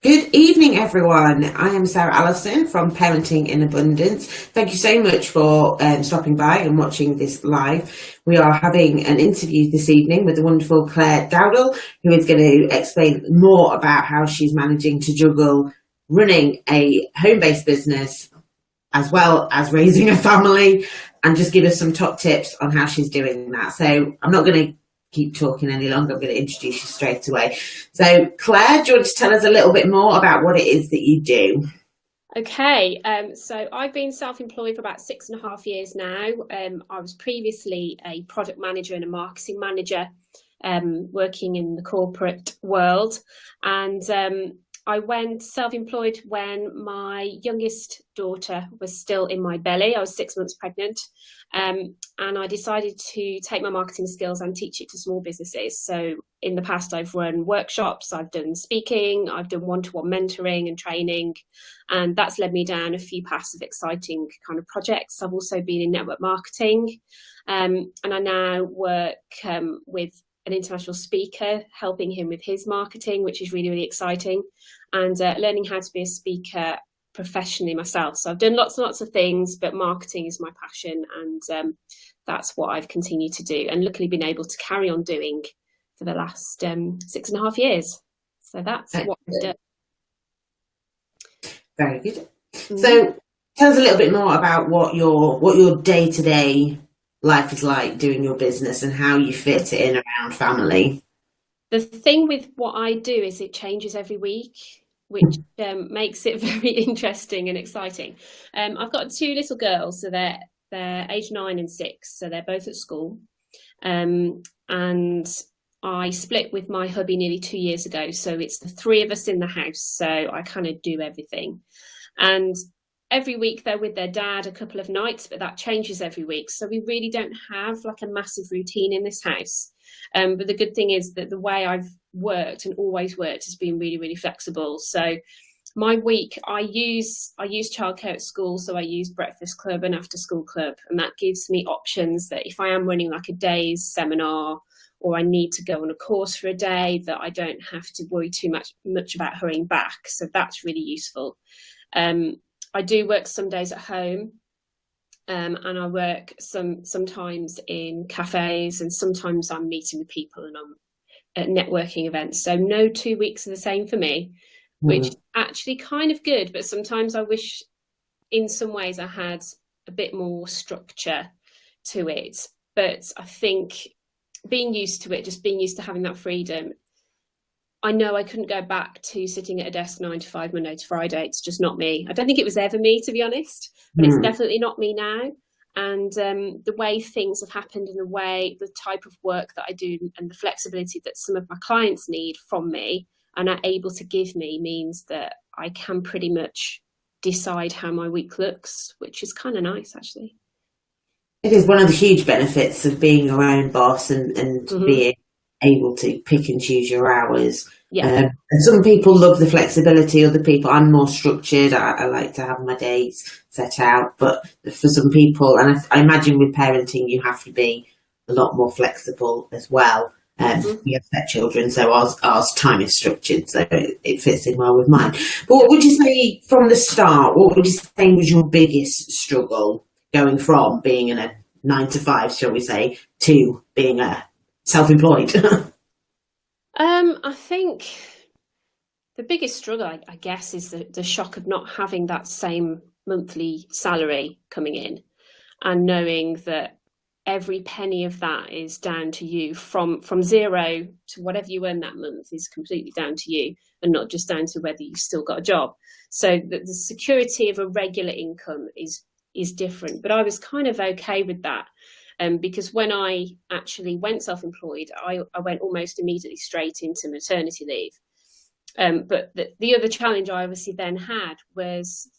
Good evening, everyone. I am Sarah Allison from Parenting in Abundance. Thank you so much for stopping by and watching this live. We are having an interview this evening with the wonderful Claire Dowdall, who is going to explain more about how she's managing to juggle running a home-based business as well as raising a family, and just give us some top tips on how she's doing that. So I'm not going to keep talking any longer. I'm going to introduce you straight away. So Claire, do you want to tell us a little bit more about what it is that you do? Okay, so I've been self-employed for about 6.5 years now. I was previously a product manager and a marketing manager, working in the corporate world. And I went self-employed when my youngest daughter was still in my belly. I was 6 months pregnant. And I decided to take my marketing skills and teach it to small businesses. So in the past, I've run workshops, I've done speaking, I've done one-to-one mentoring and training, and that's led me down a few paths of exciting kind of projects. I've also been in network marketing, and I now work with an international speaker, helping him with his marketing, which is really, really exciting, and learning how to be a speaker professionally myself. So I've done lots and lots of things, but marketing is my passion, and that's what I've continued to do, and luckily been able to carry on doing for the last 6.5 years. So that's what I've done. Very good. So tell us a little bit more about what your day-to-day life is like doing your business and how you fit it in around family. The thing with what I do is it changes every week, which makes it very interesting and exciting. I've got two little girls, so they're age 9 and 6, so they're both at school. And I split with my hubby nearly 2 years ago, so it's the three of us in the house, so I kind of do everything. And every week they're with their dad a couple of nights, but that changes every week. So we really don't have like a massive routine in this house. But the good thing is that the way I've worked and always worked has been really, really flexible. So my week, I use childcare at school, so I use breakfast club and after school club, and that gives me options that if I am running like a day's seminar or I need to go on a course for a day, that I don't have to worry too much about hurrying back. So that's really useful. I do work some days at home, and I work sometimes in cafes, and sometimes I'm meeting with people and I'm at networking events. So no 2 weeks are the same for me, which is actually kind of good. But sometimes I wish in some ways I had a bit more structure to it. But I think being used to it, just being used to having that freedom, I know I couldn't go back to sitting at a desk 9 to 5, Monday to Friday. It's just not me. I don't think it was ever me, to be honest, but it's definitely not me now. And the way things have happened and the type of work that I do and the flexibility that some of my clients need from me and are able to give me means that I can pretty much decide how my week looks, which is kind of nice, actually. It is one of the huge benefits of being your own boss and being able to pick and choose your hours. Yeah. And some people love the flexibility, other people, I'm more structured. I like to have my days set out, but for some people, and I imagine with parenting, you have to be a lot more flexible as well. We have set children, so ours time is structured, so it fits in well with mine. But what would you say from the start? What would you say was your biggest struggle going from being in a 9 to 5, shall we say, to being a self-employed? I think the biggest struggle, I guess, is the shock of not having that same monthly salary coming in and knowing that every penny of that is down to you from zero to whatever you earn that month is completely down to you and not just down to whether you've still got a job. So the security of a regular income is different, but I was kind of okay with that. Because when I actually went self-employed, I went almost immediately straight into maternity leave. But the other challenge I obviously then had was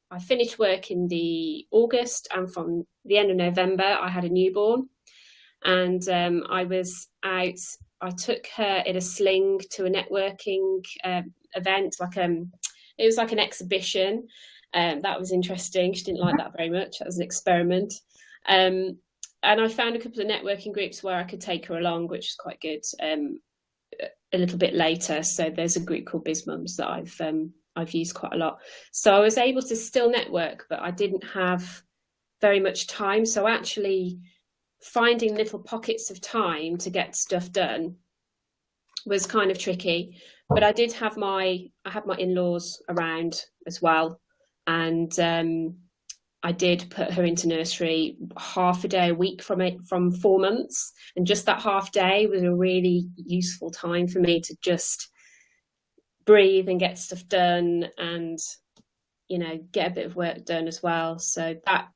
I finished work in the August, and from the end of November, I had a newborn, and I was out. I took her in a sling to a networking event, it was like an exhibition. That was interesting. She didn't like that very much. That was an experiment. And I found a couple of networking groups where I could take her along, which is quite good. a little bit later. So there's a group called Biz Mums that I've used quite a lot. So I was able to still network, but I didn't have very much time. So actually finding little pockets of time to get stuff done was kind of tricky. But I did have my in-laws around as well, and I did put her into nursery half a day a week from 4 months, and just that half day was a really useful time for me to just breathe and get stuff done, and get a bit of work done as well. So that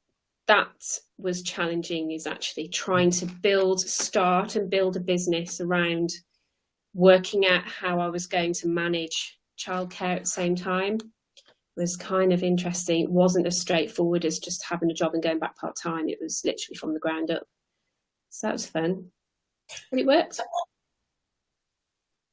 was challenging, is actually trying to start and build a business around working out how I was going to manage childcare at the same time. Was kind of interesting. It wasn't as straightforward as just having a job and going back part-time. It was literally from the ground up. So that was fun. But it worked.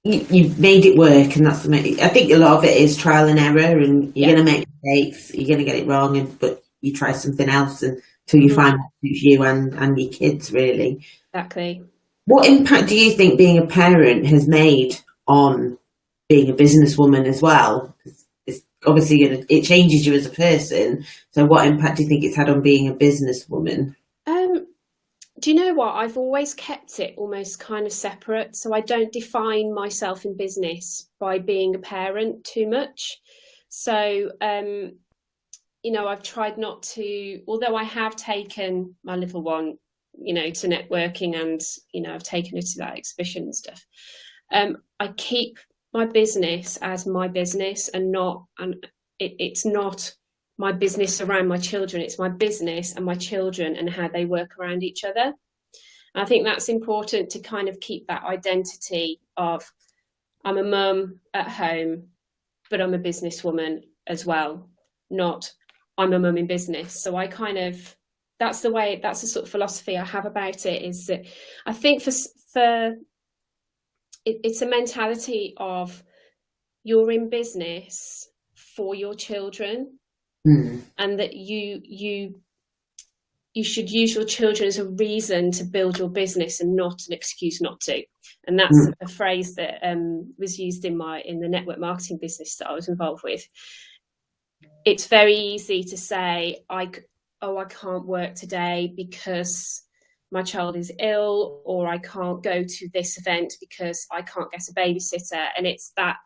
You made it work, and that's I think a lot of it is trial and error, and you're going to make mistakes, you're going to get it wrong, but you try something else until you find what suits you and your kids, really. Exactly. What impact do you think being a parent has made on being a businesswoman as well? It's obviously it changes you as a person. So what impact do you think it's had on being a businesswoman? Do you know what? I've always kept it almost kind of separate. So I don't define myself in business by being a parent too much. So, I've tried not to, although I have taken my little one, to networking, and, I've taken her to that exhibition and stuff. I keep my business as my business, and it's not my business around my children. It's my business and my children and how they work around each other. And I think that's important to kind of keep that identity of, I'm a mum at home, but I'm a businesswoman as well, not I'm a mum in business. So that's the sort of philosophy I have about it, is that I think it's a mentality of, you're in business for your children. And that you should use your children as a reason to build your business and not an excuse not to. And that's a phrase that was used in the network marketing business that I was involved with. It's very easy to say, I can't work today because my child is ill, or I can't go to this event because I can't get a babysitter. And it's that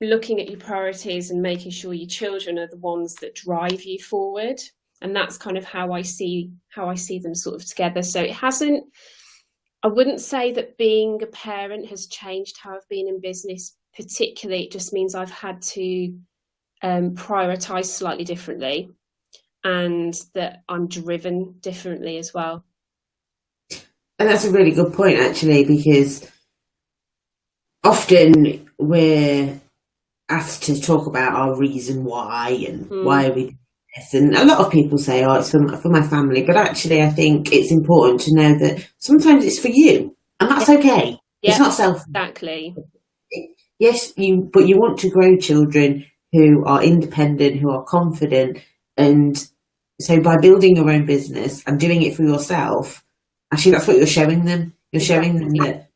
looking at your priorities and making sure your children are the ones that drive you forward. And that's kind of how I see them sort of together. So I wouldn't say that being a parent has changed how I've been in business particularly. It just means I've had to prioritize slightly differently, and that I'm driven differently as well. And that's a really good point, actually, because often we're asked to talk about our reason why and why we do this, and a lot of people say, it's for my family, but actually I think it's important to know that sometimes it's for you, and that's okay. It's not selfish. Exactly. Yes, but you want to grow children who are independent, who are confident, and so by building your own business and doing it for yourself, actually that's what you're showing them. You're showing them that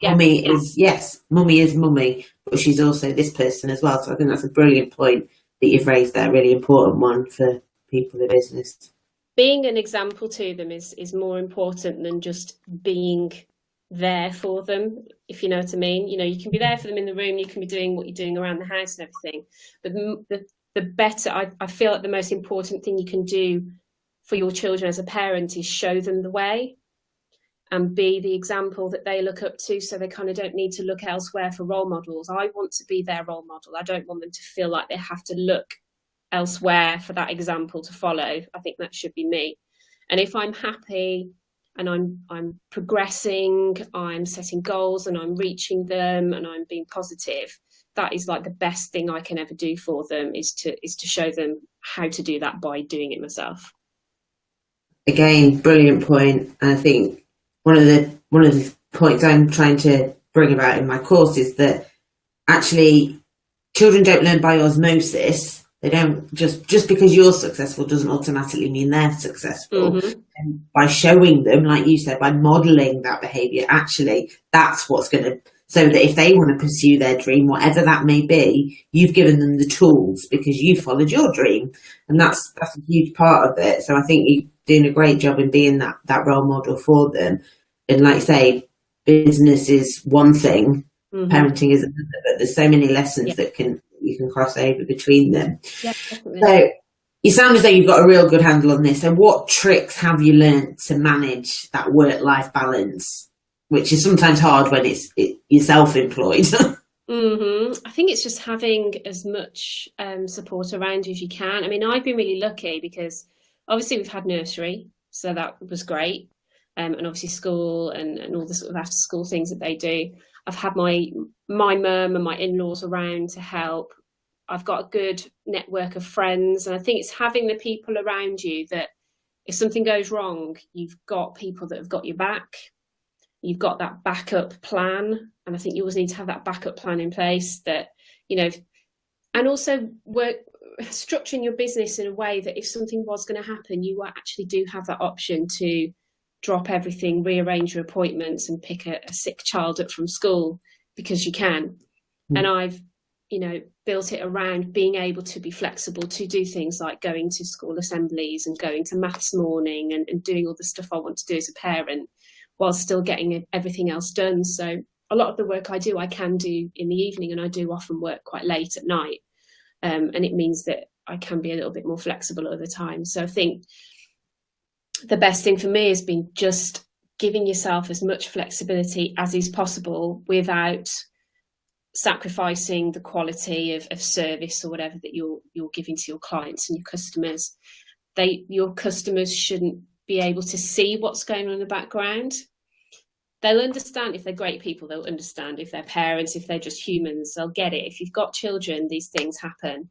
mummy is mummy, but she's also this person as well. So I think that's a brilliant point that you've raised there, a really important one for people in business. Being an example to them is more important than just being there for them, if you know what I mean. You can be there for them in the room, you can be doing what you're doing around the house and everything, but the better, I feel like the most important thing you can do for your children as a parent is show them the way and be the example that they look up to, so they kind of don't need to look elsewhere for role models. I want to be their role model. I don't want them to feel like they have to look elsewhere for that example to follow. I think that should be me. And if I'm happy and I'm progressing, I'm setting goals and I'm reaching them and I'm being positive, that is like the best thing I can ever do for them, is to show them how to do that by doing it myself. Again, brilliant point. And I think one of the points I'm trying to bring about in my course is that actually children don't learn by osmosis. They don't just because you're successful doesn't automatically mean they're successful. And by showing them, like you said, by modeling that behavior, actually that's what's going to so that if they want to pursue their dream, whatever that may be, you've given them the tools because you followed your dream. And that's a huge part of it. So I think you're doing a great job in being that role model for them. And like I say, business is one thing, parenting is another, but there's so many lessons that you can cross over between them. Yeah, definitely. So you sound as though you've got a real good handle on this. So what tricks have you learned to manage that work-life balance, which is sometimes hard when you're self-employed? I think it's just having as much support around you as you can. I mean, I've been really lucky because obviously we've had nursery, so that was great. And obviously school and all the sort of after school things that they do. I've had my mum and my in-laws around to help. I've got a good network of friends, and I think it's having the people around you that if something goes wrong, you've got people that have got your back. You've got that backup plan, and I think you always need to have that backup plan in place that, you know, and also structuring your business in a way that if something was going to happen, you actually do have that option to drop everything, rearrange your appointments and pick a sick child up from school because you can. And I've, you know, built it around being able to be flexible to do things like going to school assemblies and going to maths morning and doing all the stuff I want to do as a parent while still getting everything else done. So a lot of the work I do, I can do in the evening, and I do often work quite late at night. And it means that I can be a little bit more flexible at other times. So I think the best thing for me has been just giving yourself as much flexibility as is possible without sacrificing the quality of service or whatever that you're giving to your clients and your customers. Your customers shouldn't be able to see what's going on in the background. They'll understand if they're great people, they'll understand if they're parents, if they're just humans, they'll get it. If you've got children, these things happen,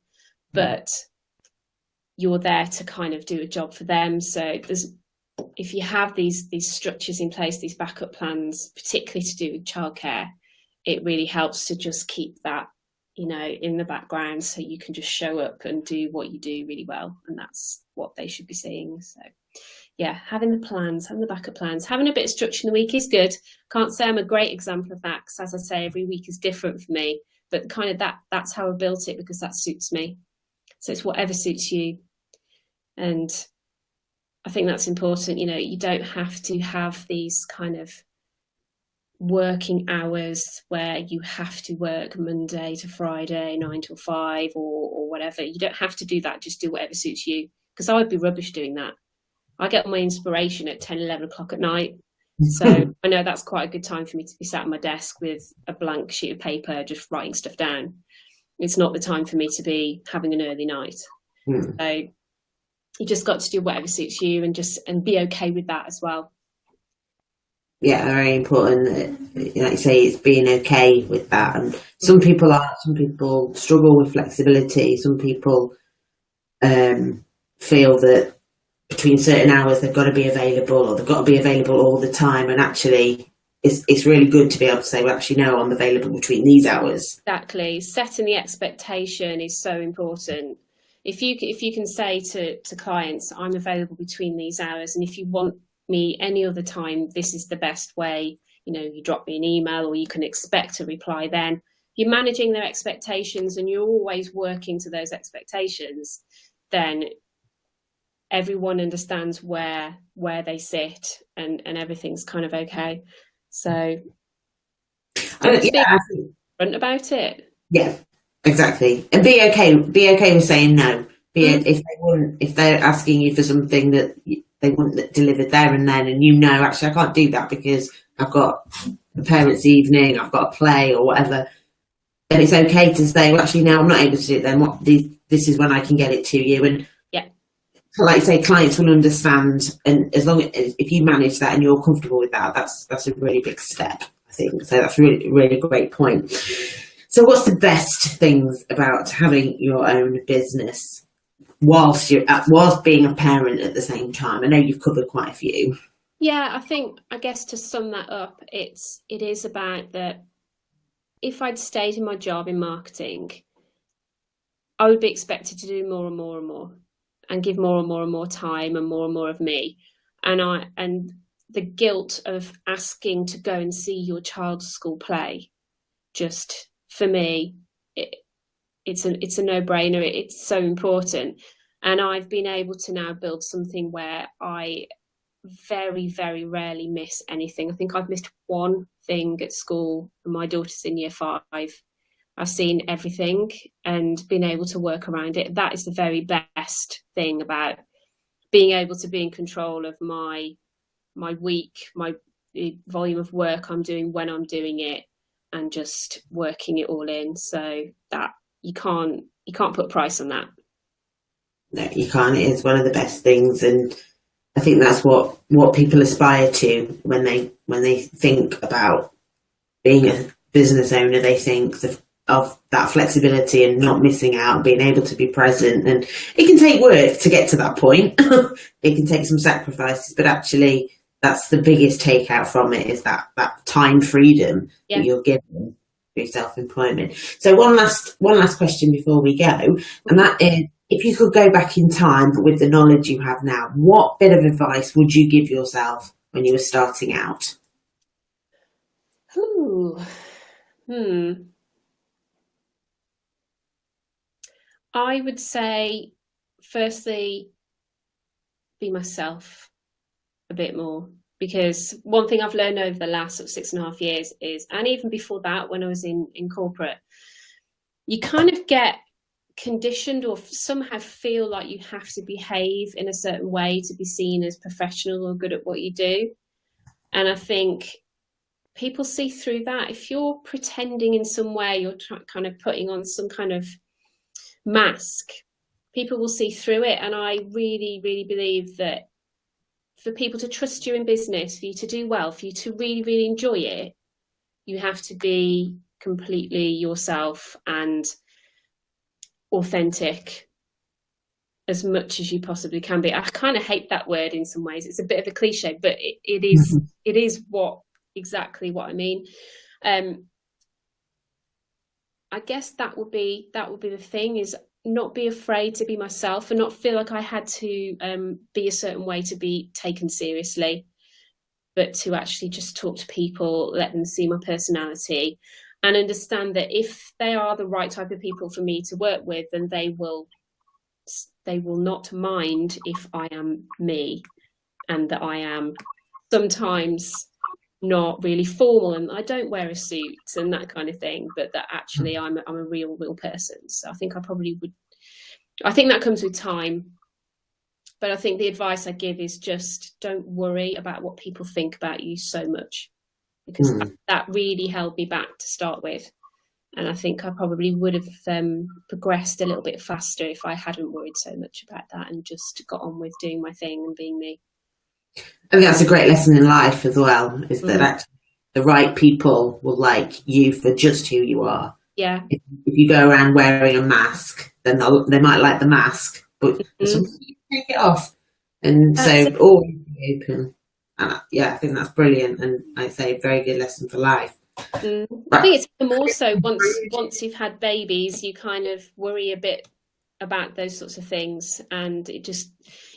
but you're there to kind of do a job for them. So if you have these structures in place, these backup plans, particularly to do with childcare, it really helps to just keep that, you know, in the background so you can just show up and do what you do really well. And that's what they should be seeing. So yeah, having the plans, having the backup plans, having a bit of structure in the week is good. Can't say I'm a great example of that because, as I say, every week is different for me, but kind of that's how I built it because that suits me. So it's whatever suits you. And I think that's important. You know, you don't have to have these kind of working hours where you have to work Monday to Friday, 9 till 5 or whatever. You don't have to do that. Just do whatever suits you. Because I would be rubbish doing that. I get my inspiration at 10, 11 o'clock at night. So I know that's quite a good time for me to be sat at my desk with a blank sheet of paper, just writing stuff down. It's not the time for me to be having an early night. So you just got to do whatever suits you and be okay with that as well. Yeah, very important. Like you say, it's being okay with that. And some people struggle with flexibility. Some people feel that between certain hours they've got to be available, or they've got to be available all the time. And actually, it's really good to be able to say, well, actually, no, I'm available between these hours. Exactly. Setting the expectation is so important. If you can say to clients, I'm available between these hours, and if you want me any other time, this is the best way. You know, you drop me an email, or you can expect a reply then. You're managing their expectations and you're always working to those expectations, then everyone understands where they sit and everything's kind of okay. So be upfront about it. Yeah, exactly. And be okay with saying no. If they're asking you for something that they want that delivered there and then, and you know, actually I can't do that because I've got a parents' evening, I've got a play or whatever, then it's okay to say, well, actually no, I'm not able to do it then. This is when I can get it to you. And like I say, clients will understand, and as long as if you manage that and you're comfortable with that, that's a really big step, I think. So that's really, really great point. So what's the best things about having your own business whilst being a parent at the same time? I know you've covered quite a few. Yeah, I guess to sum that up, it is about that if I'd stayed in my job in marketing, I would be expected to do more and more and more, and give more and more and more time and more of me. And the guilt of asking to go and see your child's school play just, for me, it's a no-brainer. It's so important. And I've been able to now build something where I very, very rarely miss anything. I think I've missed one thing at school, and my daughter's in year 5. I've seen everything and been able to work around it. That is the very best thing about being able to be in control of my week, the volume of work I'm doing when I'm doing it, and just working it all in. So that you can't put a price on that. No, you can't. It is one of the best things, and I think that's what people aspire to when they think about being a business owner. They think of that flexibility and not missing out, being able to be present. And it can take work to get to that point. It can take some sacrifices, but actually that's the biggest takeout from it, is that time freedom that you're given through self-employment. So one last question before we go, and that is, if you could go back in time, but with the knowledge you have now, what bit of advice would you give yourself when you were starting out? I would say, firstly, be myself a bit more, because one thing I've learned over the last sort of 6.5 years is, and even before that, when I was in corporate, you kind of get conditioned or somehow feel like you have to behave in a certain way to be seen as professional or good at what you do. And I think people see through that. If you're pretending in some way, you're kind of putting on some kind of mask, people will see through it. And I really, really believe that for people to trust you in business, for you to do well, for you to really, really enjoy it, you have to be completely yourself and authentic as much as you possibly can be. I kind of hate that word in some ways. It's a bit of a cliche, but it is exactly what I mean. I guess that would be the thing, is not be afraid to be myself and not feel like I had to be a certain way to be taken seriously, but to actually just talk to people, let them see my personality, and understand that if they are the right type of people for me to work with, then they will not mind if I am me, and that I am sometimes not really formal and I don't wear a suit and that kind of thing, but that actually I'm a real person. So I think I think that comes with time. But I think the advice I give is just don't worry about what people think about you so much, because that really held me back to start with. And I think I probably would have progressed a little bit faster if I hadn't worried so much about that and just got on with doing my thing and being me. I think that's a great lesson in life as well, is that actually the right people will like you for just who you are. Yeah. If you go around wearing a mask, then they might like the mask, but sometimes you take it off. And so always be open. And I think that's brilliant. And I'd say a very good lesson for life. I think it's more so once you've had babies, you kind of worry a bit about those sorts of things. And it just,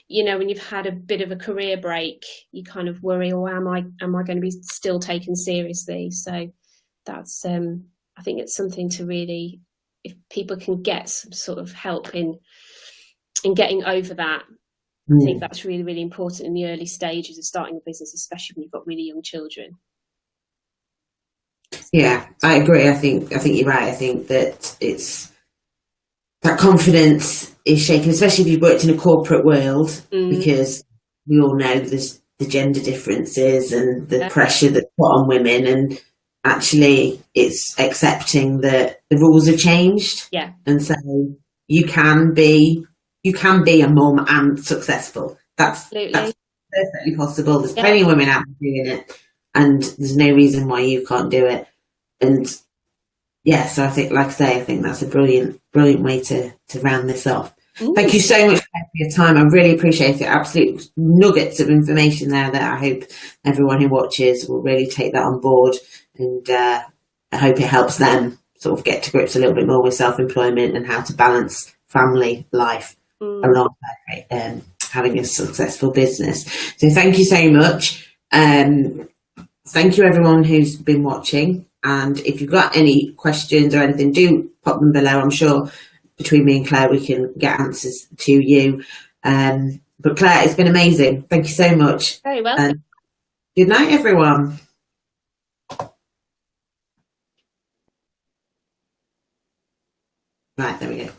when you've had a bit of a career break, you kind of worry, am I going to be still taken seriously? So that's, I think it's something to really, if people can get some sort of help in getting over that, I think that's really, really important in the early stages of starting a business, especially when you've got really young children. Yeah, I agree. I think you're right. I think that it's that confidence is shaken, especially if you've worked in a corporate world, because we all know there's the gender differences and the pressure that's put on women, and actually it's accepting that the rules have changed. Yeah. And so you can be a mum and successful. That's perfectly possible. There's plenty of women out there doing it, and there's no reason why you can't do it. And so I think, like I say, I think that's a brilliant way to round this off. Thank you so much for your time. I really appreciate it. Absolute nuggets of information there that I hope everyone who watches will really take that on board, and I hope it helps them sort of get to grips a little bit more with self-employment and how to balance family life alongside having a successful business. So thank you so much. Thank you everyone who's been watching, And if you've got any questions or anything, do pop them below. I'm sure between me and Claire, we can get answers to you. But Claire, it's been amazing. Thank you so much. Very well. And good night, everyone. Right, there we go.